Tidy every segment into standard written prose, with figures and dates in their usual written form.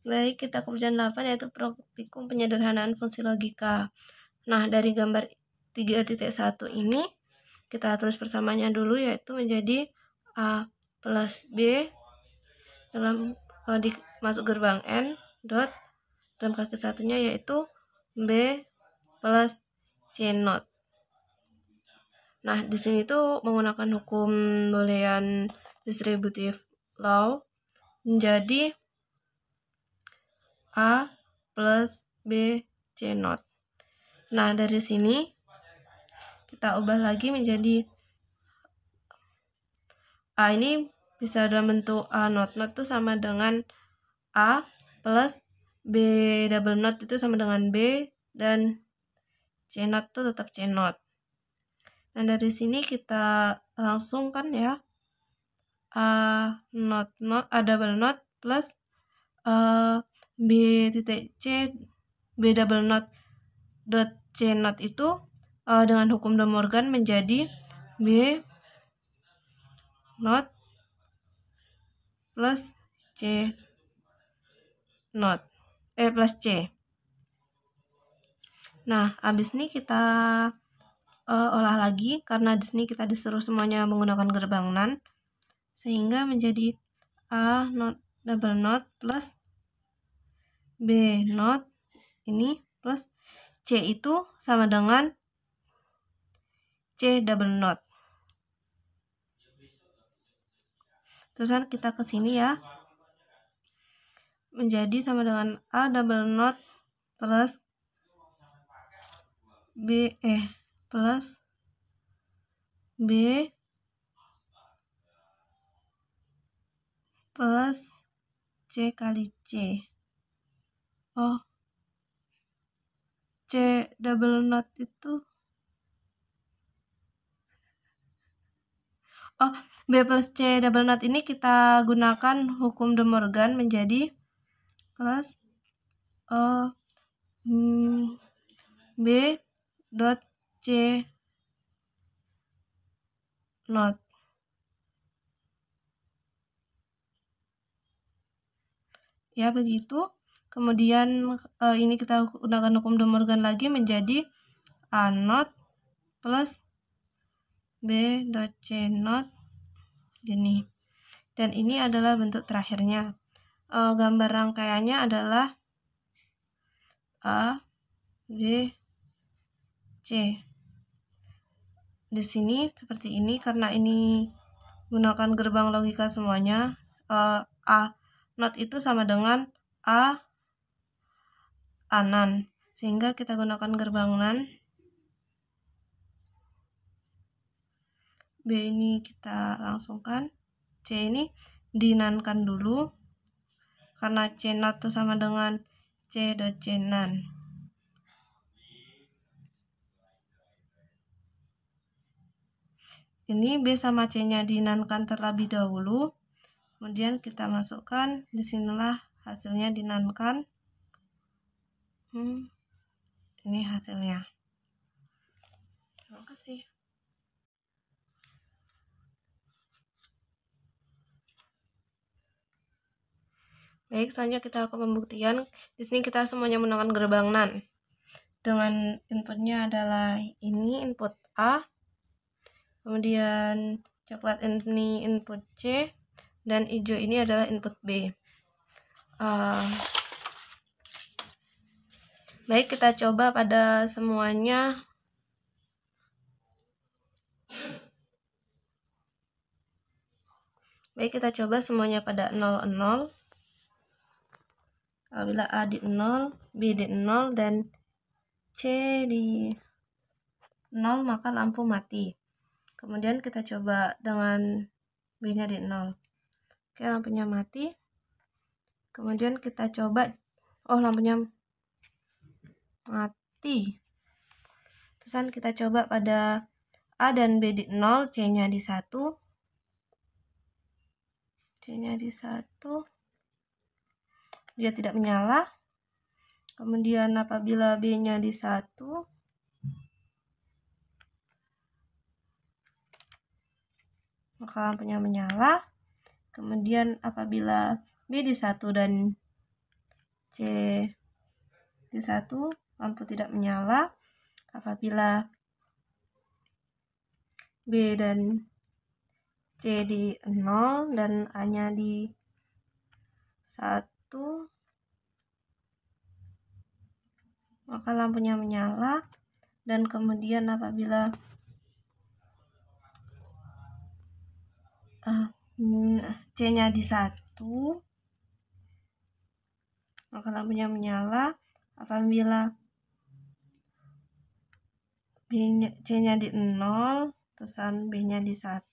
Baik, kita ke ujian 8 yaitu praktikum penyederhanaan fungsi logika. Nah, dari gambar 3.1 ini kita tulis persamaannya dulu, yaitu menjadi A plus B dalam masuk gerbang N dot dalam kaki satunya yaitu B plus C not. Nah, di sini tuh menggunakan hukum Boolean distributive law menjadi A plus B C not. Nah, dari sini kita ubah lagi menjadi A ini bisa dalam bentuk A not itu sama dengan A plus B double not itu sama dengan B, dan C not itu tetap C not. Nah, dari sini kita langsung kan ya, A double not plus B titik C B double not dot C not itu dengan hukum De Morgan menjadi B not plus C not plus C. Nah, habis ini kita olah lagi karena di sini kita disuruh semuanya menggunakan gerbang NaN, sehingga menjadi A not double not plus B not ini plus C itu sama dengan C double not. Terusan kita ke sini ya, menjadi sama dengan A double not plus plus B plus C kali C. C double not itu B plus C double not ini kita gunakan hukum De Morgan menjadi plus B dot C not. Ya, begitu. Kemudian ini kita gunakan hukum De Morgan lagi menjadi A not plus B dot C not gini. Dan ini adalah bentuk terakhirnya. Gambar rangkaiannya adalah A, B, C. Di sini seperti ini karena ini gunakan gerbang logika semuanya. A not itu sama dengan A NaN, sehingga kita gunakan gerbang NaN. B ini kita langsungkan, C ini dinankan dulu karena C not itu sama dengan C dot C NaN. Ini B sama C nya dinankan terlebih dahulu, kemudian kita masukkan, disinilah hasilnya dinankan. Ini hasilnya. Terima kasih. Baik, selanjutnya kita ke pembuktian. Di sini kita semuanya menggunakan gerbang NaN. Dengan inputnya adalah ini input A, kemudian coklat ini input C, dan hijau ini adalah input B. Baik, kita coba pada semuanya. Baik, kita coba semuanya pada 0, 0. Apabila A di 0, B di 0, dan C di 0, maka lampu mati. Kemudian kita coba dengan B-nya di 0. Oke, lampunya mati. Kemudian kita coba, lampunya mati. Terusan kita coba pada A dan B di 0, C-nya di 1. C-nya di 1. Dia tidak menyala. Kemudian apabila B-nya di 1, maka lampunya menyala. Kemudian apabila B di 1 dan C di 1, lampu tidak menyala. Apabila B dan C di 0 dan A-nya di 1, maka lampunya menyala. Dan kemudian apabila C-nya di 1, maka lampunya menyala. Apabila C-nya di 0, terusan B-nya di 1,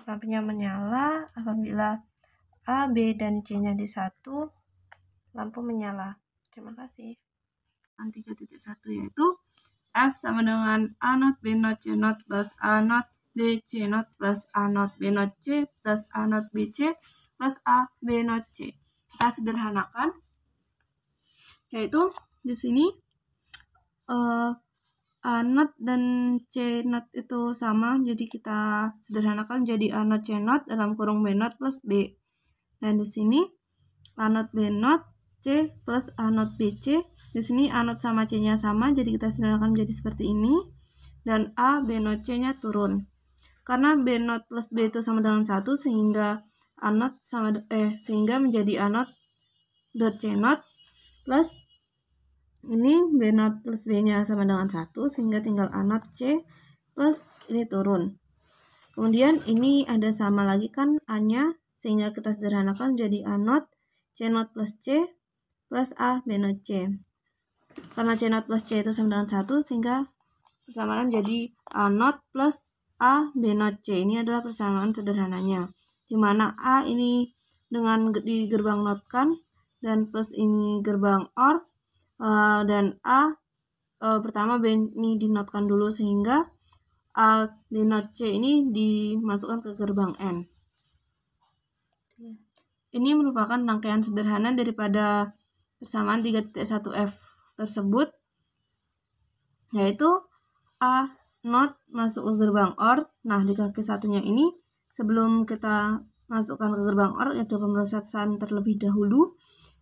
lampunya menyala. Apabila A, B, dan C-nya di 1, lampu menyala. Terima kasih. 3.1 yaitu F sama dengan A0 B0 C0 plus A0 B C0 plus A0 B0 C plus A0 BC plus A B0 C. Kita sederhanakan, yaitu di sini A0 dan C0 itu sama, jadi kita sederhanakan jadi A0 C0 dalam kurung B0 plus B. Dan di sini A0 B0 C plus A0 BC. Di sini A0 sama C-nya sama, jadi kita sederhanakan menjadi seperti ini. Dan A B0 C-nya turun. Karena B0 plus B itu sama dengan 1, sehingga A0 sehingga menjadi A0 dot C0 plus ini B0 plus B-nya sama dengan 1, sehingga tinggal A0 C plus ini turun. Kemudian ini ada sama lagi kan A-nya, sehingga kita sederhanakan jadi A0 C0 plus C plus A B0 C. Karena C0 plus C itu sama dengan 1, sehingga persamaan jadi A0 plus A B0 C. Ini adalah persamaan sederhananya, di mana A ini dengan di gerbang not kan, dan plus ini gerbang OR, dan A pertama B ini dinotkan dulu, sehingga A B0 C ini dimasukkan ke gerbang N. Ini merupakan rangkaian sederhana daripada persamaan 3.1F tersebut, yaitu A not masuk ke gerbang OR. Nah, di kaki satunya ini, sebelum kita masukkan ke gerbang OR, yaitu pemrosesan terlebih dahulu,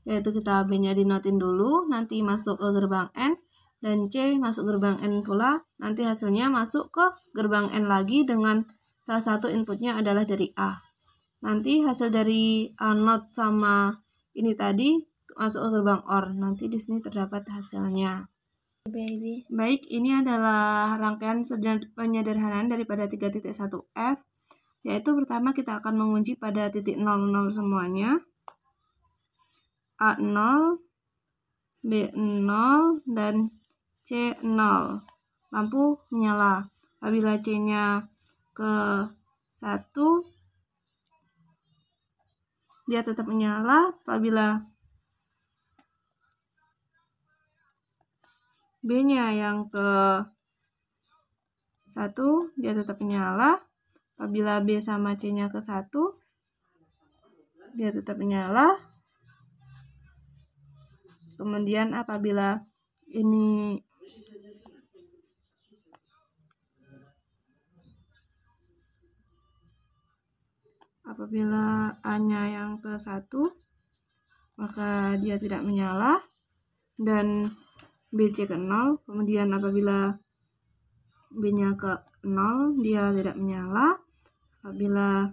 yaitu kita B-nya dinotin dulu, nanti masuk ke gerbang N, dan C masuk gerbang N pula, nanti hasilnya masuk ke gerbang N lagi dengan salah satu inputnya adalah dari A. Nanti hasil dari A not sama ini tadi masuk ke gerbang OR. Nanti di sini terdapat hasilnya. Baik, ini adalah rangkaian penyederhanaan daripada 3.1F, yaitu pertama kita akan mengunci pada titik 00 semuanya. A0, B0, dan C0. Lampu menyala. Apabila C-nya ke 1, dia tetap menyala. Apabila B-nya yang ke 1, dia tetap menyala. Apabila B sama C-nya ke 1, dia tetap menyala. Kemudian apabila A-nya yang ke 1, maka dia tidak menyala, dan BC ke 0. Kemudian apabila B-nya ke 0, dia tidak menyala. Apabila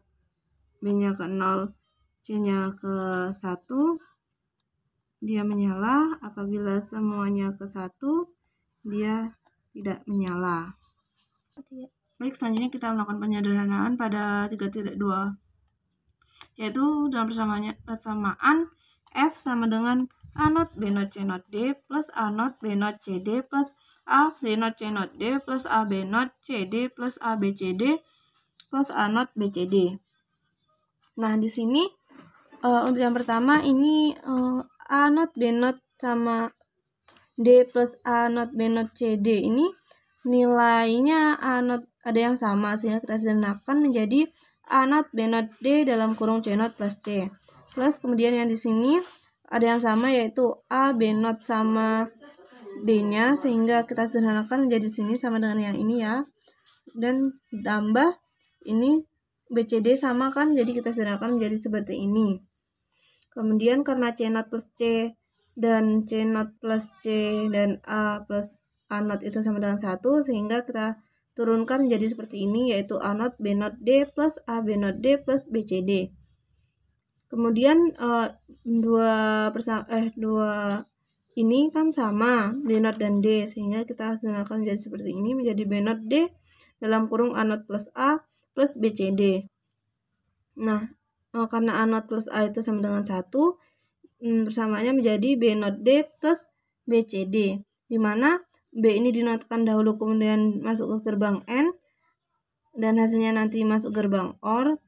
B-nya ke 0, C-nya ke 1, dia menyala. Apabila semuanya ke 1, dia tidak menyala. Baik, selanjutnya kita melakukan penyederhanaan pada 3.2, yaitu dalam persamaan F sama dengan A0 B0 C0 D plus A0 B0 CD plus A B0 C0 D plus A B0 CD plus A BCD plus A0 BCD. Nah, di sini untuk yang pertama ini A0 B0 sama D plus A0 B0 CD ini nilainya A0 ada yang sama, sehingga kita sederhanakan menjadi A0 B0 D dalam kurung C0 plus C. Plus kemudian yang di sini ada yang sama, yaitu A B0 sama D-nya, sehingga kita sederhanakan menjadi sini sama dengan yang ini ya. Dan ditambah ini BCD sama kan, jadi kita sederhanakan menjadi seperti ini. Kemudian karena C0 plus C dan C0 plus C dan A plus A0 itu sama dengan 1, sehingga kita turunkan menjadi seperti ini, yaitu A0 B0 D plus A B0 D plus BCD. Kemudian dua ini kan sama B0 dan D, sehingga kita hasilkan menjadi seperti ini, menjadi B0 D dalam kurung A0 plus A plus BCD. Nah, karena A0 plus A itu sama dengan 1, persamaannya menjadi B0 D plus BCD, di mana B ini dinotkan dahulu kemudian masuk ke gerbang N, dan hasilnya nanti masuk gerbang OR,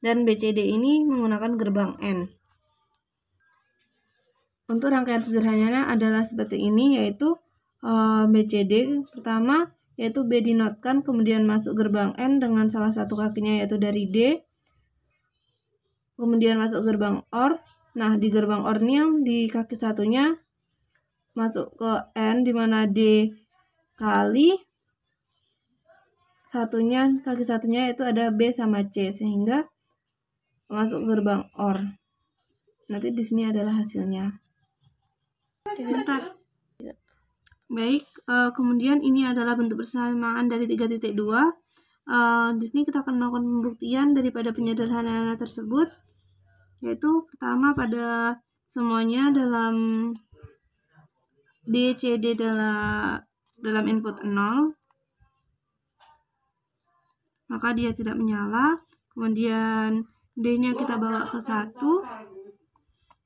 dan BCD ini menggunakan gerbang N. Untuk rangkaian sederhananya adalah seperti ini, yaitu BCD pertama, yaitu B dinotkan kemudian masuk gerbang N dengan salah satu kakinya yaitu dari D, kemudian masuk gerbang OR. Nah, di gerbang OR ini yang di kaki satunya masuk ke N, di mana D kali kaki satunya itu ada B sama C, sehingga masuk gerbang OR. Nanti di sini adalah hasilnya. Bentar. Baik, kemudian ini adalah bentuk persamaan dari 3.2. Di sini kita akan melakukan pembuktian daripada penyederhanaan tersebut, yaitu pertama pada semuanya dalam B, C, D dalam input 0, maka dia tidak menyala. Kemudian D-nya kita bawa ke 1,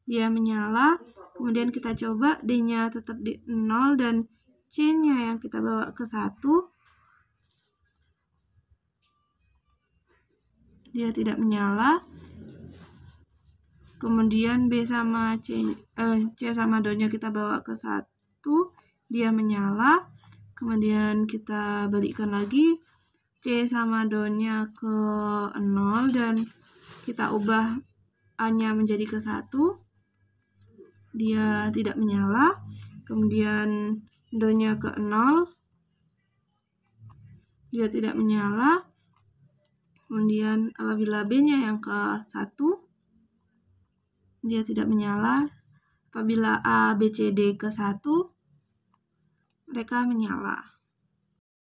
dia menyala. Kemudian kita coba D-nya tetap di 0 dan C-nya yang kita bawa ke 1, dia tidak menyala. Kemudian B sama C sama Do-nya kita bawa ke 1, dia menyala. Kemudian kita balikkan lagi, C sama Do-nya ke 0 dan kita ubah A-nya menjadi ke 1, dia tidak menyala. Kemudian Do-nya ke 0, dia tidak menyala. Kemudian apabila B-nya yang ke 1, dia tidak menyala. Apabila A, B, C, D ke 1, mereka menyala.